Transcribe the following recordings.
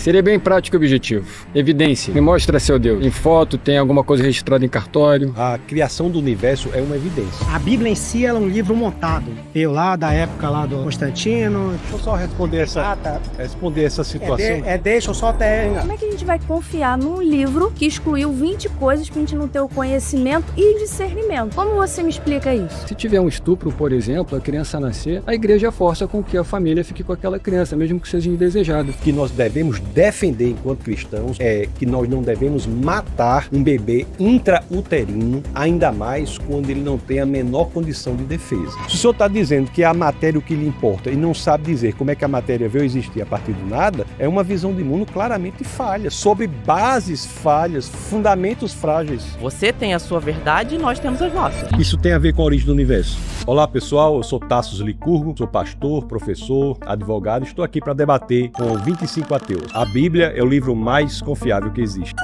Seria bem prático e objetivo. Evidência. Me mostra seu Deus. Em foto, tem alguma coisa registrada em cartório. A criação do universo é uma evidência. A Bíblia em si ela é um livro montado. Eu lá da época lá do Constantino. Deixa eu só responder essa situação. Deixa eu só até... Como é que a gente vai confiar num livro que excluiu 20 coisas pra gente não ter o conhecimento e discernimento? Como você me explica isso? Se tiver um estupro, por exemplo, a criança nascer, a igreja força com que a família fique com aquela criança, mesmo que seja indesejado. O que nós devemos defender enquanto cristãos é que nós não devemos matar um bebê intrauterino, ainda mais quando ele não tem a menor condição de defesa. Se o senhor está dizendo que é a matéria o que lhe importa e não sabe dizer como é que a matéria veio existir a partir do nada, é uma visão de mundo claramente falha, sobre bases falhas, fundamentos frágeis. Você tem a sua verdade e nós temos as nossas. Isso tem a ver com a origem do universo. Olá pessoal, eu sou Tassos Licurgo, sou pastor, professor, advogado, estou aqui para debater com 25 ateus. A Bíblia é o livro mais confiável que existe.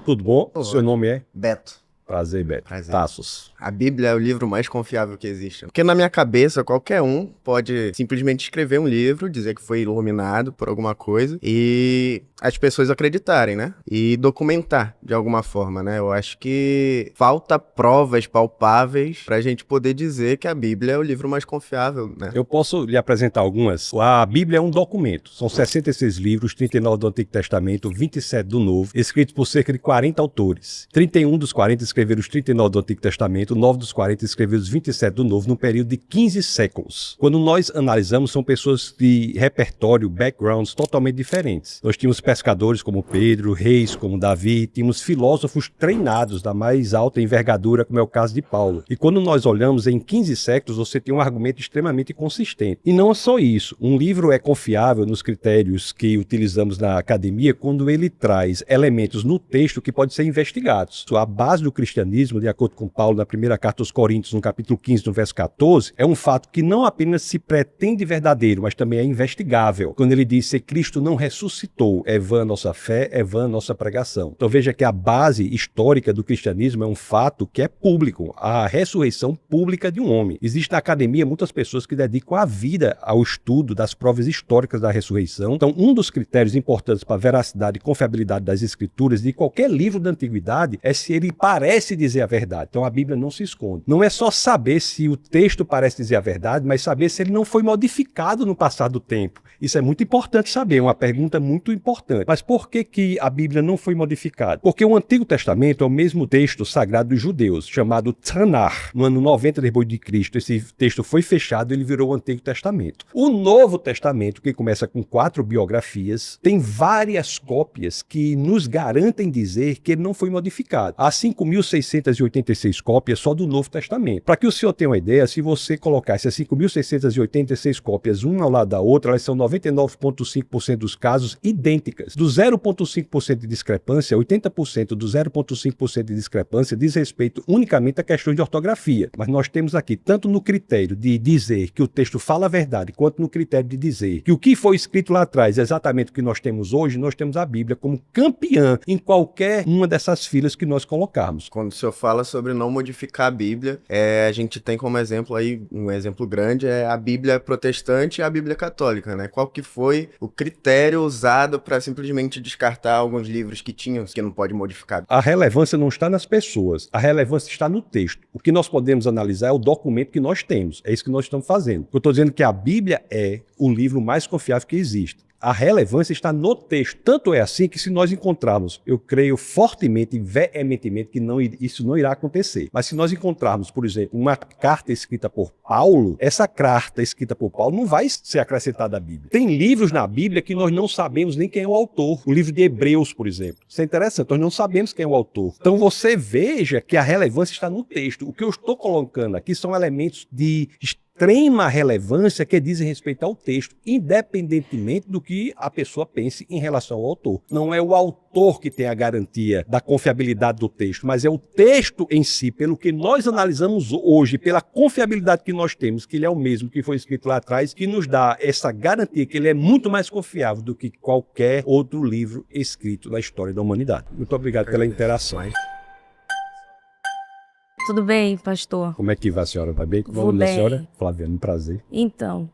Tudo bom? Olá. Seu nome é? Beto. Prazer, Beto. Prazer. Tassos. A Bíblia é o livro mais confiável que existe. Porque na minha cabeça, qualquer um pode simplesmente escrever um livro, dizer que foi iluminado por alguma coisa e as pessoas acreditarem, né? E documentar de alguma forma, né? Eu acho que falta provas palpáveis pra gente poder dizer que a Bíblia é o livro mais confiável, né? Eu posso lhe apresentar algumas. A Bíblia é um documento. São 66 livros, 39 do Antigo Testamento, 27 do Novo, escritos por cerca de 40 autores. 31 dos 40 escreveram os 39 do Antigo Testamento, 9 dos 40 escreveram os 27 do Novo, num período de 15 séculos. Quando nós analisamos, são pessoas de repertório, backgrounds totalmente diferentes. Nós tínhamos pescadores como Pedro, reis como Davi, tínhamos filósofos treinados da mais alta envergadura, como é o caso de Paulo. E quando nós olhamos em 15 séculos, você tem um argumento extremamente consistente. E não é só isso. Um livro é confiável nos critérios que utilizamos na academia quando ele traz elementos no texto que podem ser investigados. A base do cristianismo, de acordo com Paulo, na primeira carta aos Coríntios, no capítulo 15, no verso 14, é um fato que não apenas se pretende verdadeiro, mas também é investigável. Quando ele diz: se Cristo não ressuscitou, é vã a nossa fé, é vã a nossa pregação. Então veja que a base histórica do cristianismo é um fato que é público, a ressurreição pública de um homem. Existe na academia muitas pessoas que dedicam a vida ao estudo das provas históricas da ressurreição. Então um dos critérios importantes para a veracidade e confiabilidade das escrituras de qualquer livro da antiguidade é se ele parece dizer a verdade. Então a Bíblia não se esconde. Não é só saber se o texto parece dizer a verdade, mas saber se ele não foi modificado no passar do tempo. Isso é muito importante saber, é uma pergunta muito importante. Mas por que a Bíblia não foi modificada? Porque o Antigo Testamento é o mesmo texto sagrado dos judeus, chamado Tanakh. No ano 90 depois de Cristo, esse texto foi fechado e ele virou o Antigo Testamento. O Novo Testamento, que começa com 4 biografias, tem várias cópias que nos garantem dizer que ele não foi modificado. Há 5.686 cópias só do Novo Testamento. Para que o senhor tenha uma ideia, se você colocar essas 5.686 cópias uma ao lado da outra, elas são 99,5% dos casos idênticas. Do 0,5% de discrepância, 80% do 0,5% de discrepância diz respeito unicamente a questões de ortografia. Mas nós temos aqui, tanto no critério de dizer que o texto fala a verdade, quanto no critério de dizer que o que foi escrito lá atrás é exatamente o que nós temos hoje, nós temos a Bíblia como campeã em qualquer uma dessas filas que nós colocarmos. Quando o senhor fala sobre não modificar a Bíblia, a gente tem como exemplo aí, um exemplo grande, é a Bíblia protestante e a Bíblia católica, né? Qual que foi o critério usado para simplesmente descartar alguns livros que tinham, que não pode modificar? A relevância não está nas pessoas, a relevância está no texto. O que nós podemos analisar é o documento que nós temos, é isso que nós estamos fazendo. Eu estou dizendo que a Bíblia é o livro mais confiável que existe. A relevância está no texto. Tanto é assim que se nós encontrarmos, eu creio fortemente e veementemente que isso não irá acontecer. Mas se nós encontrarmos, por exemplo, uma carta escrita por Paulo, essa carta escrita por Paulo não vai ser acrescentada à Bíblia. Tem livros na Bíblia que nós não sabemos nem quem é o autor. O livro de Hebreus, por exemplo. Isso é interessante, nós não sabemos quem é o autor. Então você veja que a relevância está no texto. O que eu estou colocando aqui são elementos de extrema relevância que dizem respeito ao texto, independentemente do que a pessoa pense em relação ao autor. Não é o autor que tem a garantia da confiabilidade do texto, mas é o texto em si, pelo que nós analisamos hoje, pela confiabilidade que nós temos, que ele é o mesmo que foi escrito lá atrás, que nos dá essa garantia que ele é muito mais confiável do que qualquer outro livro escrito na história da humanidade. Muito obrigado pela interação. Tudo bem, pastor? Como é que vai, senhora? Vai bem? Vou O nome da bem. senhora? Flaviano, prazer. Então,